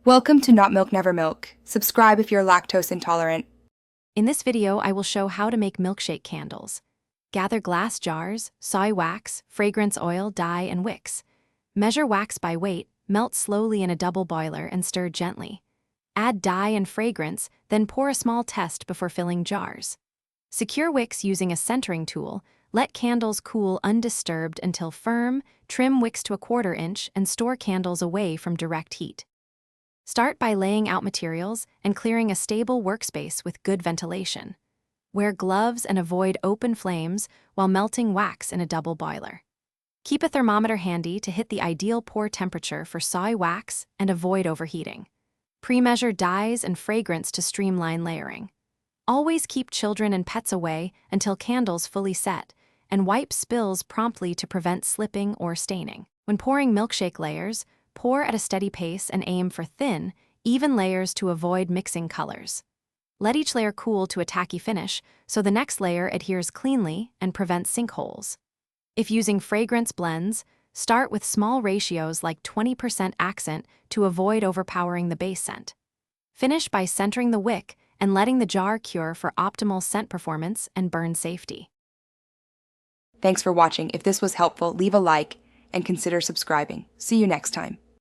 Welcome to Not Milk Never Milk. Subscribe if you're lactose intolerant. In this video, I will show how to make milkshake candles. Gather glass jars, soy wax, fragrance oil, dye, and wicks. Measure wax by weight, melt slowly in a double boiler and stir gently. Add dye and fragrance, then pour a small test before filling jars. Secure wicks using a centering tool. Let candles cool undisturbed until firm, trim wicks to 1/4 inch, and store candles away from direct heat. Start by laying out materials and clearing a stable workspace with good ventilation. Wear gloves and avoid open flames while melting wax in a double boiler. Keep a thermometer handy to hit the ideal pour temperature for soy wax and avoid overheating. Pre-measure dyes and fragrance to streamline layering. Always keep children and pets away until candles fully set, and wipe spills promptly to prevent slipping or staining. When pouring milkshake layers, pour at a steady pace and aim for thin, even layers to avoid mixing colors. Let each layer cool to a tacky finish so the next layer adheres cleanly and prevents sinkholes. If using fragrance blends, start with small ratios like 20% accent to avoid overpowering the base scent. Finish by centering the wick and letting the jar cure for optimal scent performance and burn safety. Thanks for watching. If this was helpful, leave a like and consider subscribing. See you next time.